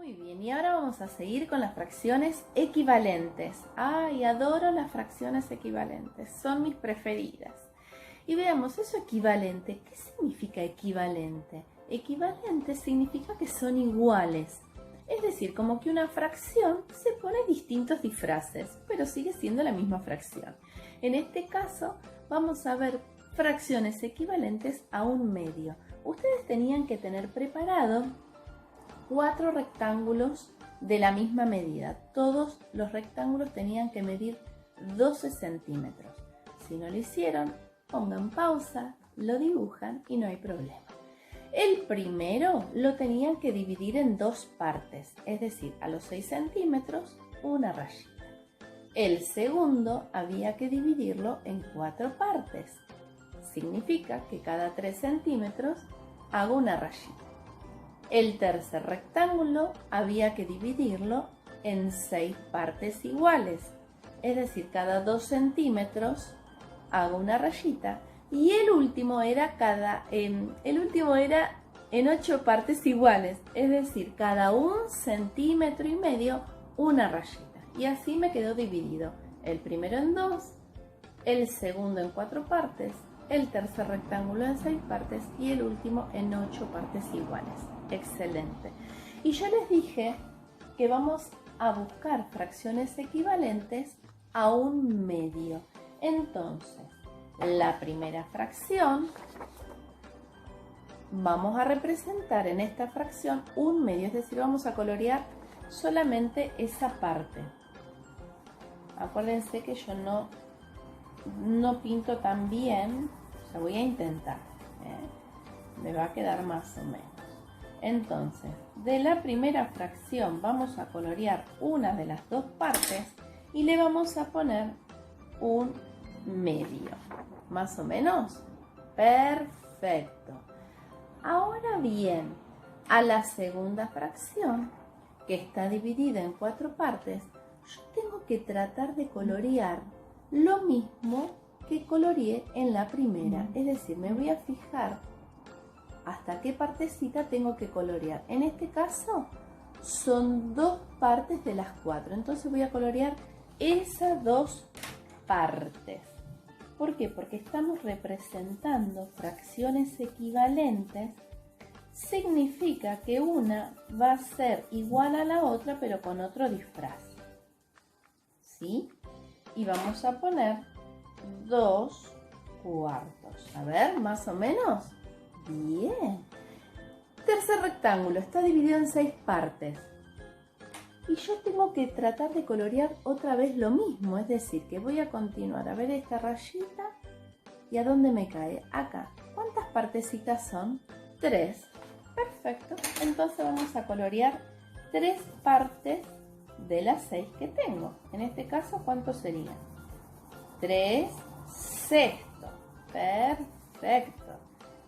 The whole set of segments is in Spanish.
Muy bien, y ahora vamos a seguir con las fracciones equivalentes. ¡Ay, adoro las fracciones equivalentes! Son mis preferidas. Y veamos, eso equivalente, ¿qué significa equivalente? Equivalente significa que son iguales. Es decir, como que una fracción se pone distintos disfraces, pero sigue siendo la misma fracción. En este caso, vamos a ver fracciones equivalentes a un medio. Ustedes tenían que tener preparado 4 rectángulos de la misma medida. Todos los rectángulos tenían que medir 12 centímetros. Si no lo hicieron, pongan pausa, lo dibujan y no hay problema. El primero lo tenían que dividir en 2 partes, es decir, a los 6 centímetros, una rayita. El segundo había que dividirlo en 4 partes. Significa que cada 3 centímetros hago una rayita. El tercer rectángulo había que dividirlo en 6 partes iguales, es decir, cada 2 centímetros hago una rayita. Y el último era en 8 partes iguales, es decir, cada 1,5 centímetros una rayita. Y así me quedó dividido, el primero en 2, el segundo en 4 partes, el tercer rectángulo en 6 partes y el último en 8 partes iguales. Excelente. Y yo les dije que vamos a buscar fracciones equivalentes a un medio. Entonces, la primera fracción, vamos a representar en esta fracción un medio, es decir, vamos a colorear solamente esa parte. Acuérdense que yo no pinto tan bien, o sea, voy a intentar, me va a quedar más o menos. Entonces, de la primera fracción vamos a colorear una de las 2 partes y le vamos a poner un medio. ¿Más o menos? Perfecto. Ahora bien, a la segunda fracción, que está dividida en 4 partes, yo tengo que tratar de colorear lo mismo que coloreé en la primera. Es decir, me voy a fijar hasta qué partecita tengo que colorear. En este caso son 2 partes de las 4, entonces voy a colorear esas 2 partes. ¿Por qué? Porque estamos representando fracciones equivalentes. Significa que una va a ser igual a la otra pero con otro disfraz, ¿sí? Y vamos a poner 2 cuartos. A ver, más o menos. Bien. Tercer rectángulo está dividido en 6 partes. Y yo tengo que tratar de colorear otra vez lo mismo. Es decir, que voy a continuar a ver esta rayita. ¿Y a dónde me cae? Acá. ¿Cuántas partecitas son? 3. Perfecto. Entonces vamos a colorear 3 partes de las 6 que tengo. En este caso, ¿cuántos serían? 3 sextos. Perfecto.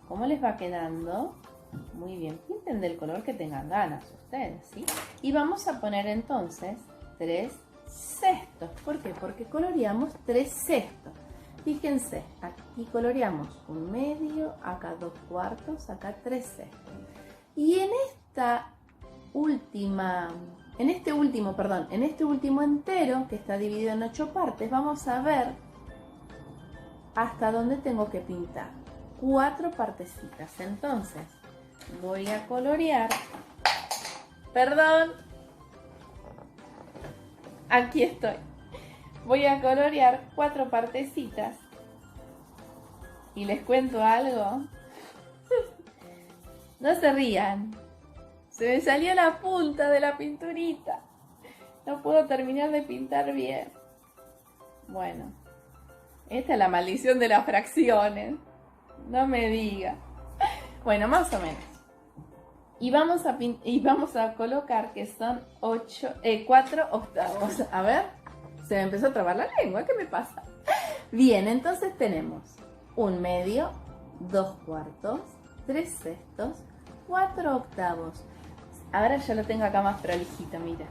¿Cómo les va quedando? Muy bien, pinten del color que tengan ganas ustedes, ¿sí? Y vamos a poner entonces 3 sextos. ¿Por qué? Porque coloreamos 3 sextos. Fíjense, aquí coloreamos un medio, acá 2 cuartos, acá 3 sextos. Y en este último entero, que está dividido en 8 partes, vamos a ver hasta dónde tengo que pintar. 4 partecitas. Entonces voy a colorear, perdón, aquí estoy, voy a colorear 4 partecitas y les cuento algo. No se rían, se me salió la punta de la pinturita, no puedo terminar de pintar bien. Bueno, esta es la maldición de las fracciones. No me diga. Bueno, más o menos. Y vamos a colocar que son 4 octavos. A ver, se me empezó a trabar la lengua. ¿Qué me pasa? Bien, entonces tenemos un medio, 2 cuartos, 3 sextos, 4 octavos. Ahora ya lo tengo acá más prolijito, mira.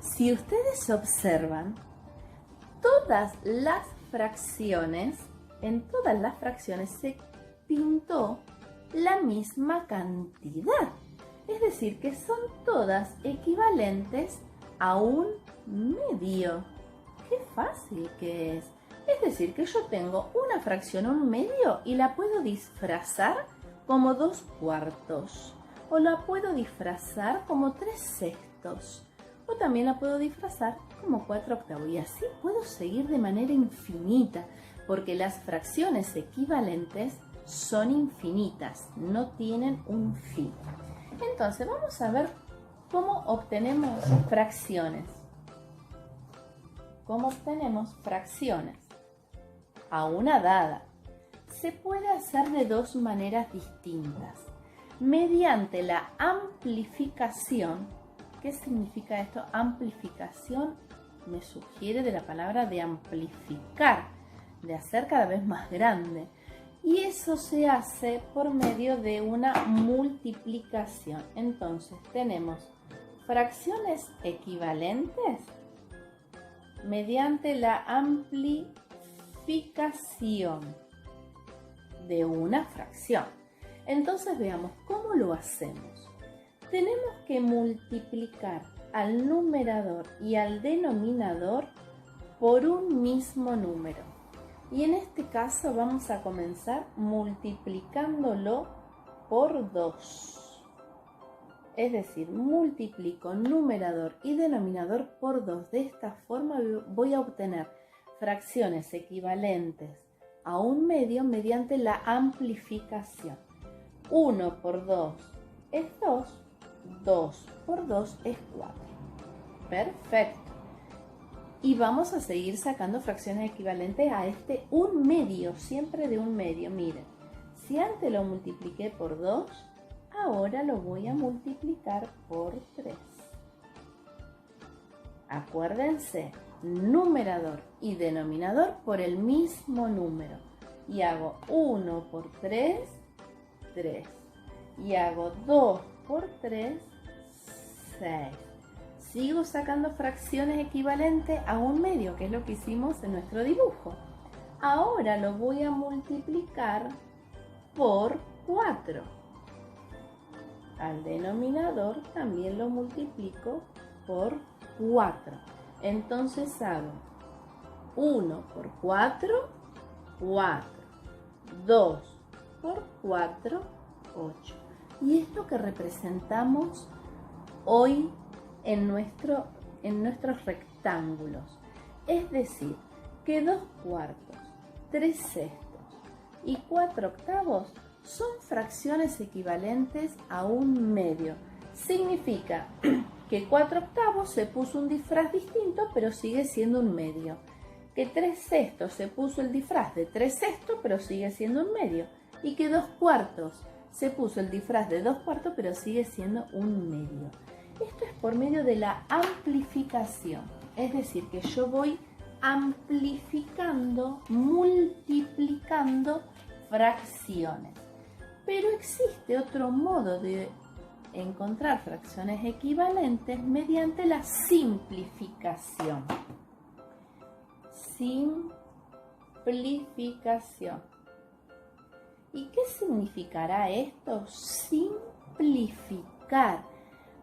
Si ustedes observan, en todas las fracciones se pintó la misma cantidad. Es decir, que son todas equivalentes a un medio. ¡Qué fácil que es! Es decir, que yo tengo una fracción, un medio, y la puedo disfrazar como 2/4. O la puedo disfrazar como 3/6. O también la puedo disfrazar como 4/8. Y así puedo seguir de manera infinita, porque las fracciones equivalentes son infinitas, no tienen un fin. Entonces vamos a ver cómo obtenemos fracciones. ¿Cómo obtenemos fracciones a una dada? Se puede hacer de dos maneras distintas. Mediante la amplificación. ¿Qué significa esto? Amplificación me sugiere de la palabra de amplificar, de hacer cada vez más grande. Y eso se hace por medio de una multiplicación. Entonces tenemos fracciones equivalentes mediante la amplificación de una fracción. Entonces veamos cómo lo hacemos. Tenemos que multiplicar al numerador y al denominador por un mismo número. Y en este caso vamos a comenzar multiplicándolo por 2. Es decir, multiplico numerador y denominador por 2. De esta forma voy a obtener fracciones equivalentes a un medio mediante la amplificación. 1 por 2 es 2. 2 por 2 es 4. Perfecto. Y vamos a seguir sacando fracciones equivalentes a este un medio, siempre de un medio. Miren, si antes lo multipliqué por 2, ahora lo voy a multiplicar por 3. Acuérdense, numerador y denominador por el mismo número. Y hago 1 por 3, 3. Y hago 2 por 3, 6. Sigo sacando fracciones equivalentes a un medio, que es lo que hicimos en nuestro dibujo. Ahora lo voy a multiplicar por 4. Al denominador también lo multiplico por 4. Entonces hago 1 por 4, 4. 2 por 4, 8. Y esto que representamos hoy en nuestros rectángulos. Es decir, que 2/4, 3/6 y 4/8 son fracciones equivalentes a un medio. Significa que 4/8 se puso un disfraz distinto, pero sigue siendo un medio. Que 3/6 se puso el disfraz de 3/6, pero sigue siendo un medio. Y que 2/4 se puso el disfraz de 2/4, pero sigue siendo un medio. Esto es por medio de la amplificación. Es decir, que yo voy amplificando, multiplicando fracciones. Pero existe otro modo de encontrar fracciones equivalentes mediante la simplificación. Simplificación. ¿Y qué significará esto? Simplificar,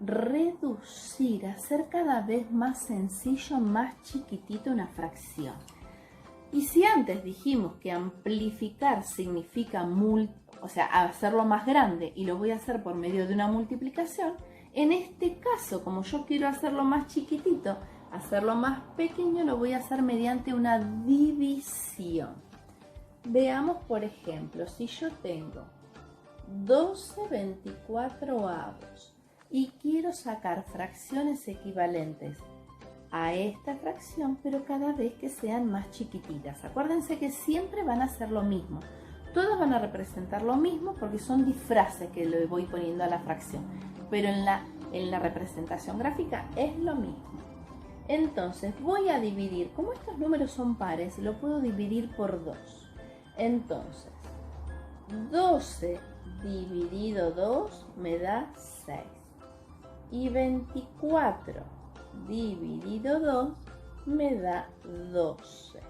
reducir, hacer cada vez más sencillo, más chiquitito una fracción. Y si antes dijimos que amplificar significa hacerlo más grande, y lo voy a hacer por medio de una multiplicación, en este caso, como yo quiero hacerlo más chiquitito, hacerlo más pequeño, lo voy a hacer mediante una división. Veamos, por ejemplo, si yo tengo 12/24 y quiero sacar fracciones equivalentes a esta fracción, pero cada vez que sean más chiquititas. Acuérdense que siempre van a ser lo mismo. Todas van a representar lo mismo porque son disfraces que le voy poniendo a la fracción. Pero en la representación gráfica es lo mismo. Entonces voy a dividir, como estos números son pares, lo puedo dividir por 2. Entonces, 12 dividido 2 me da 6. Y 24 dividido 2 me da 12.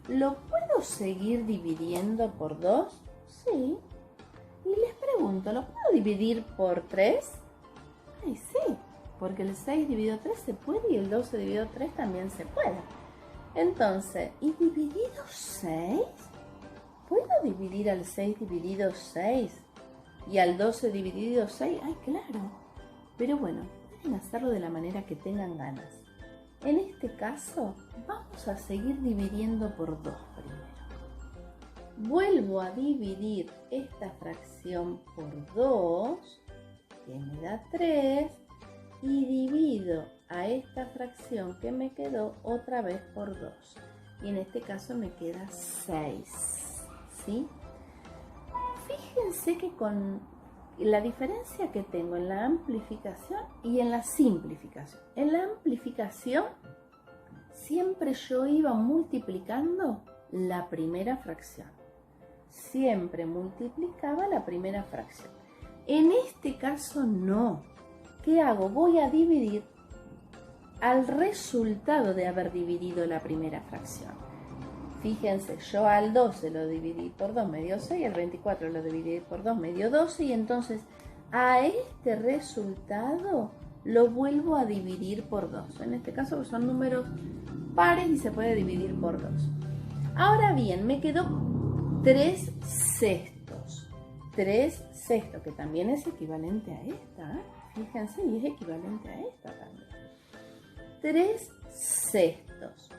¿Lo puedo seguir dividiendo por 2? Sí. Y les pregunto, ¿lo puedo dividir por 3? Ay, sí, porque el 6 dividido 3 se puede y el 12 dividido 3 también se puede. Entonces, ¿y dividido 6? ¿Puedo dividir al 6 dividido 6? ¿Y al 12 dividido 6? Ay, claro. Pero bueno, pueden hacerlo de la manera que tengan ganas. En este caso, vamos a seguir dividiendo por 2 primero. Vuelvo a dividir esta fracción por 2, que me da 3, y divido a esta fracción que me quedó otra vez por 2. Y en este caso me queda 6, ¿sí? Fíjense que con la diferencia que tengo en la amplificación y en la simplificación. En la amplificación siempre yo iba multiplicando la primera fracción. Siempre multiplicaba la primera fracción. En este caso no. ¿Qué hago? Voy a dividir al resultado de haber dividido la primera fracción. Fíjense, yo al 12 lo dividí por 2, me dio 6, al 24 lo dividí por 2, me dio 12, y entonces a este resultado lo vuelvo a dividir por 2. En este caso son números pares y se puede dividir por 2. Ahora bien, me quedó 3 sextos. 3 sextos, que también es equivalente a esta, ¿eh? Fíjense, y es equivalente a esta también. 3 sextos.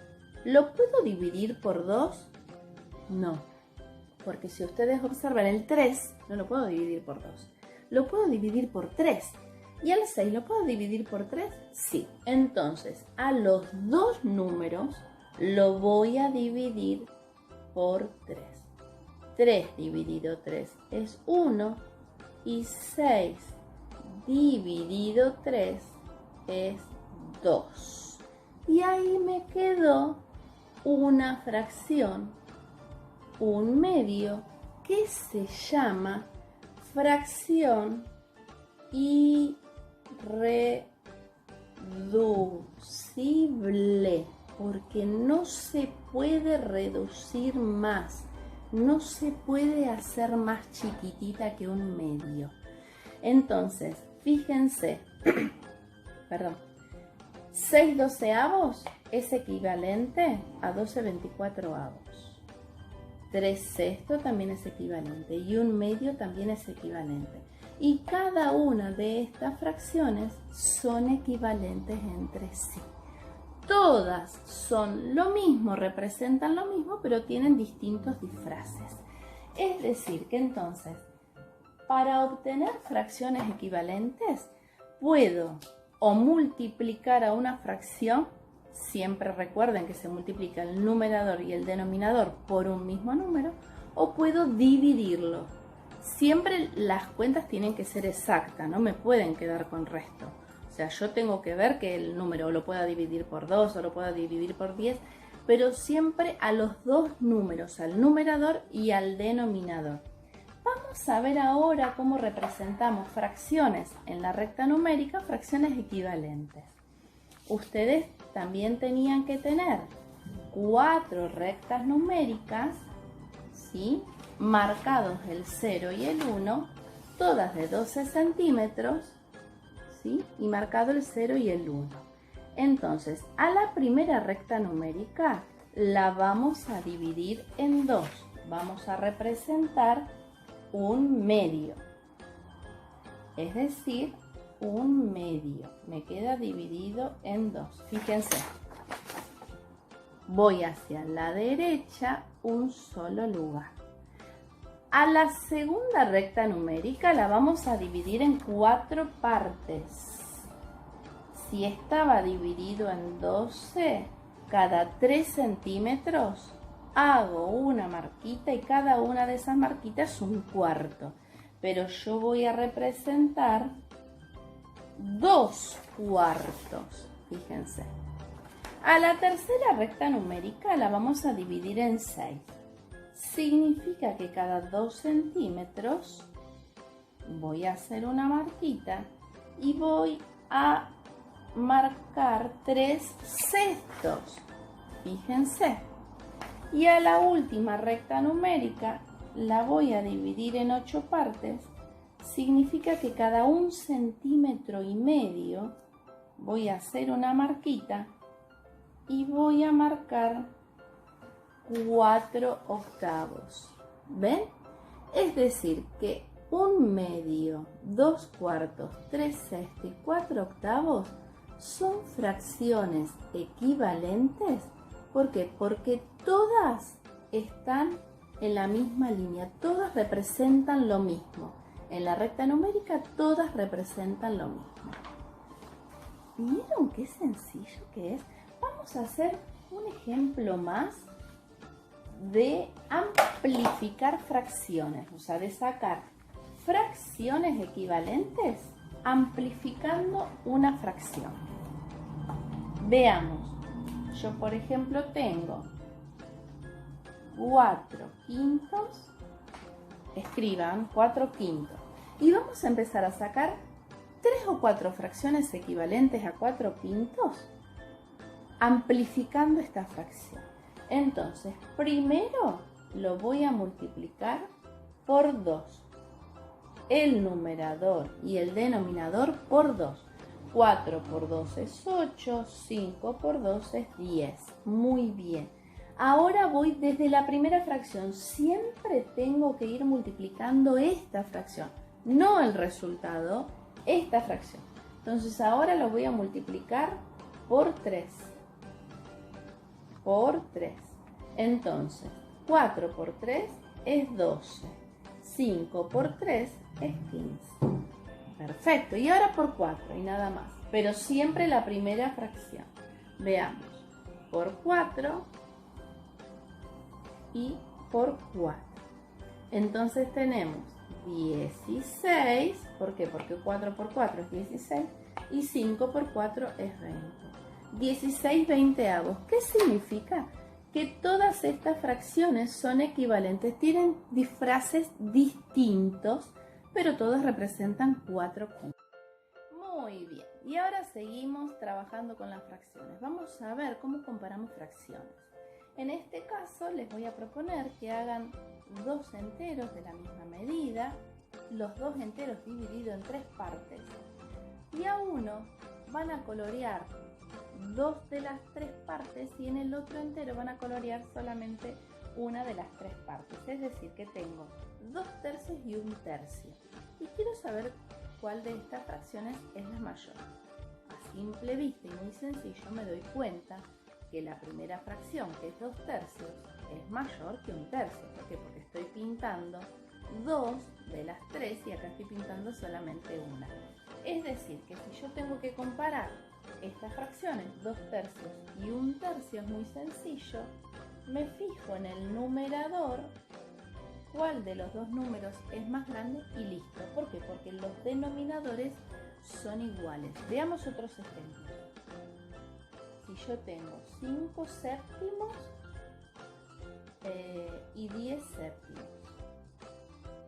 ¿Lo puedo dividir por 2? No, porque si ustedes observan el 3, no lo puedo dividir por 2. Lo puedo dividir por 3. ¿Y el 6 lo puedo dividir por 3? Sí. Entonces, a los dos números lo voy a dividir por 3. 3 dividido 3 es 1 y 6 dividido 3 es 2. Y ahí me quedó una fracción, un medio, que se llama fracción irreducible, porque no se puede reducir más, no se puede hacer más chiquitita que un medio. Entonces, fíjense, perdón, 6 doceavos es equivalente a 12 24avos. 3 sextos también es equivalente y un medio también es equivalente. Y cada una de estas fracciones son equivalentes entre sí. Todas son lo mismo, representan lo mismo, pero tienen distintos disfraces. Es decir, que entonces, para obtener fracciones equivalentes, puedo o multiplicar a una fracción, siempre recuerden que se multiplica el numerador y el denominador por un mismo número, o puedo dividirlo. Siempre las cuentas tienen que ser exactas, no me pueden quedar con resto. O sea, yo tengo que ver que el número lo pueda dividir por 2 o lo pueda dividir por 10, pero siempre a los dos números, al numerador y al denominador. Vamos a ver ahora cómo representamos fracciones en la recta numérica, fracciones equivalentes. Ustedes también tenían que tener 4 rectas numéricas, ¿sí?, marcados el 0 y el 1, todas de 12 centímetros, ¿sí?, y marcado el 0 y el 1. Entonces, a la primera recta numérica la vamos a dividir en 2. Vamos a representar un medio, es decir, un medio. Me queda dividido en 2. Fíjense, voy hacia la derecha un solo lugar. A la segunda recta numérica la vamos a dividir en 4 partes. Si estaba dividido en 12, cada 3 centímetros hago una marquita y cada una de esas marquitas es un cuarto. Pero yo voy a representar 2 cuartos. Fíjense. A la tercera recta numérica la vamos a dividir en 6. Significa que cada 2 centímetros voy a hacer una marquita y voy a marcar 3 sextos. Fíjense. Y a la última recta numérica la voy a dividir en 8 partes significa que cada 1,5 centímetros voy a hacer una marquita y voy a marcar 4 octavos. ¿Ven? Es decir, que 1/2, 2/4, 3/6 y 4 octavos son fracciones equivalentes. ¿Por qué? Porque todas están en la misma línea, todas representan lo mismo. En la recta numérica todas representan lo mismo. ¿Vieron qué sencillo que es? Vamos a hacer un ejemplo más de amplificar fracciones, o sea, de sacar fracciones equivalentes amplificando una fracción. Veamos, yo por ejemplo tengo 4/5, escriban 4/5, y vamos a empezar a sacar 3 o 4 fracciones equivalentes a 4/5 amplificando esta fracción. Entonces, primero lo voy a multiplicar por 2. El numerador y el denominador por 2. 4 por 2 es 8, 5 por 2 es 10. Muy bien. Ahora voy desde la primera fracción. Siempre tengo que ir multiplicando esta fracción, no el resultado, esta fracción. Entonces ahora lo voy a multiplicar por 3. Por 3. Entonces, 4 por 3 es 12. 5 por 3 es 15. Perfecto. Y ahora por 4 y nada más. Pero siempre la primera fracción. Veamos. Por 4 y por 4. Entonces tenemos 16. ¿Por qué? Porque 4 por 4 es 16. Y 5 por 4 es 20. 16 veinteavos. ¿Qué significa? Que todas estas fracciones son equivalentes, tienen disfraces distintos, pero todas representan 4 puntos. Muy bien, y ahora seguimos trabajando con las fracciones. Vamos a ver cómo comparamos fracciones. En este caso les voy a proponer que hagan 2 enteros de la misma medida, los 2 enteros divididos en 3 partes, y a uno van a colorear 2 de las 3 partes y en el otro entero van a colorear solamente una de las 3 partes. Es decir, que tengo 2 tercios y 1 tercio. Y quiero saber cuál de estas fracciones es la mayor. A simple vista y muy sencillo me doy cuenta que la primera fracción, que es 2 tercios, es mayor que 1 tercio. ¿Por qué? Porque estoy pintando 2 de las 3 y acá estoy pintando solamente una. Es decir, que si yo tengo que comparar estas fracciones, 2 tercios y 1 tercio, es muy sencillo. Me fijo en el numerador, cuál de los dos números es más grande y listo. ¿Por qué? Porque los denominadores son iguales. Veamos otros ejemplos. Si yo tengo 5 séptimos y 10 séptimos,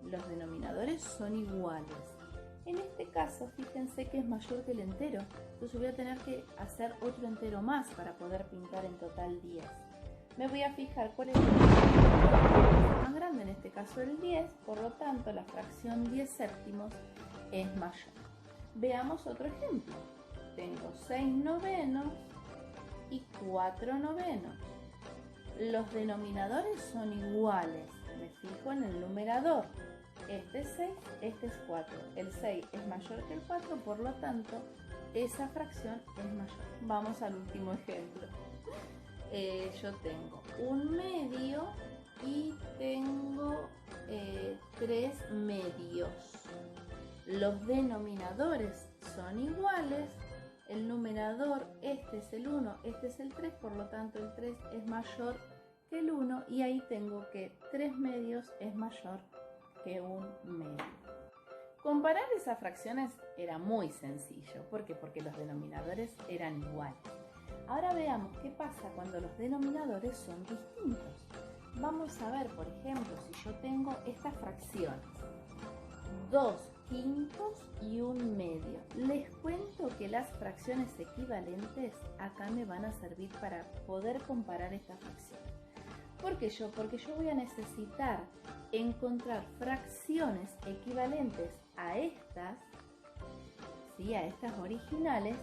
los denominadores son iguales. En este caso, fíjense que es mayor que el entero, entonces voy a tener que hacer otro entero más para poder pintar en total 10. Me voy a fijar cuál es el más grande, en este caso el 10, por lo tanto la fracción 10 séptimos es mayor. Veamos otro ejemplo. Tengo 6 novenos y 4 novenos. Los denominadores son iguales, me fijo en el numerador. Este es 6, este es 4. El 6 es mayor que el 4, por lo tanto, esa fracción es mayor. Vamos al último ejemplo. Yo tengo 1/2 y tengo 3 medios. Los denominadores son iguales. El numerador, este es el 1, este es el 3, por lo tanto el 3 es mayor que el 1 y ahí tengo que 3 medios es mayor que 1 medio. Comparar esas fracciones era muy sencillo. ¿Por qué? Porque los denominadores eran iguales. Ahora veamos qué pasa cuando los denominadores son distintos. Vamos a ver, por ejemplo, si yo tengo estas fracciones, 2 quintos y 1 medio. Les cuento que las fracciones equivalentes acá me van a servir para poder comparar estas fracciones. ¿Por qué yo? Porque yo voy a necesitar encontrar fracciones equivalentes a estas, ¿sí? A estas originales,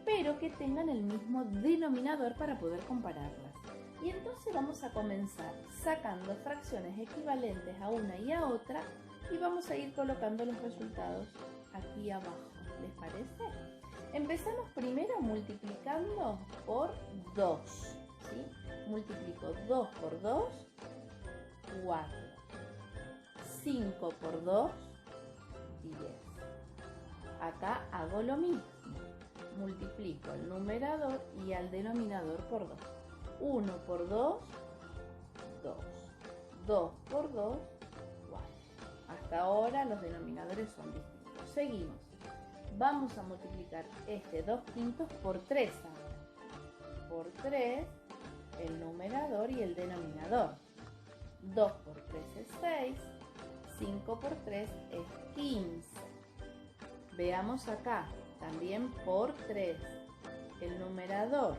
pero que tengan el mismo denominador para poder compararlas. Y entonces vamos a comenzar sacando fracciones equivalentes a una y a otra y vamos a ir colocando los resultados aquí abajo. ¿Les parece? Empezamos primero multiplicando por 2. ¿Sí? Multiplico 2 por 2, 4. 5 por 2, 10. Acá hago lo mismo. Multiplico el numerador y al denominador por 2. 1 por 2, 2. 2 por 2, 4. Hasta ahora los denominadores son distintos. Seguimos. Vamos a multiplicar este 2 quintos por 3 ahora. Por 3, el numerador y el denominador. 2 por 3 es 6. 5 por 3 es 15. Veamos acá. También por 3. El numerador,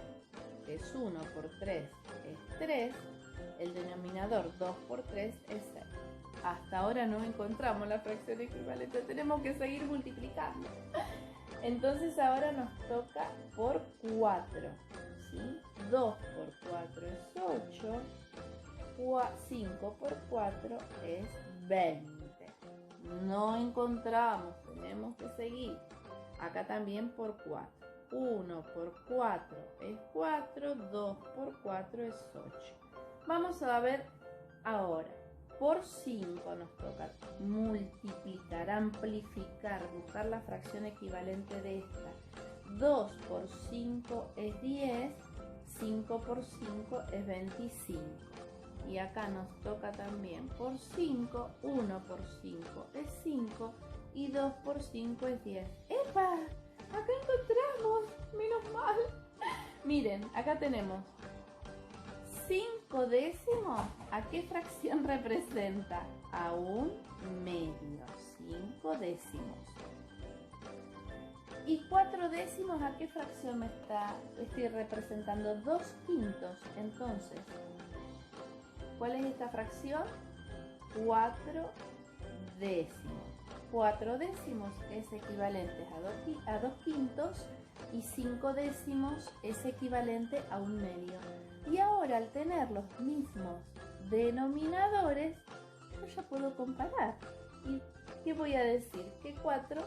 que es 1 por 3, es 3. El denominador 2 por 3 es 6. Hasta ahora no encontramos la fracción equivalente. Tenemos que seguir multiplicando. Entonces ahora nos toca por 4. ¿Sí? 2 por 4 es 8. 5 por 4 es 20. No encontramos. Tenemos que seguir. Acá también por 4. 1 por 4 es 4. 2 por 4 es 8. Vamos a ver ahora. Por 5 nos toca multiplicar, amplificar, buscar la fracción equivalente de esta. 2 por 5 es 10. 5 por 5 es 25. Y acá nos toca también por 5. 1 por 5 es 5. Y 2 por 5 es 10. ¡Epa! Acá encontramos. Menos mal. Miren, acá tenemos 5 décimos. ¿A qué fracción representa? A un medio. 5 décimos. ¿Y 4 décimos a qué fracción estoy representando? 2 quintos. Entonces, ¿cuál es esta fracción? 4 décimos. 4 décimos es equivalente a 2 quintos y 5 décimos es equivalente a un medio. Y ahora al tener los mismos denominadores, yo ya puedo comparar. ¿Y qué voy a decir? Que 4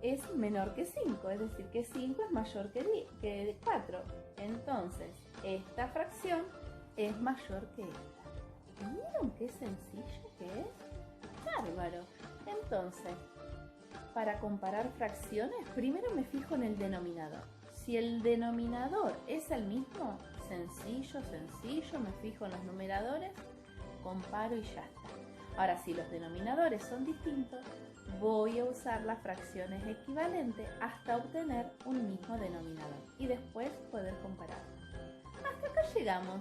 es menor que 5, es decir, que 5 es mayor que 4. Entonces, esta fracción es mayor que esta. ¿Vieron qué sencillo que es? Bárbaro. Entonces, para comparar fracciones, primero me fijo en el denominador. Si el denominador es el mismo, sencillo, me fijo en los numeradores, comparo y ya está. Ahora, si los denominadores son distintos, voy a usar las fracciones equivalentes hasta obtener un mismo denominador y después poder comparar. Hasta acá llegamos.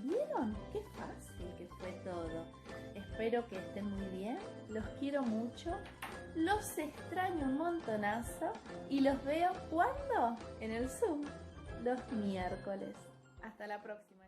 ¿Vieron? Qué fácil que fue todo. Espero que estén muy bien. Los quiero mucho. Los extraño un montonazo. Y los veo ¿cuándo? En el Zoom. Los miércoles. Hasta la próxima.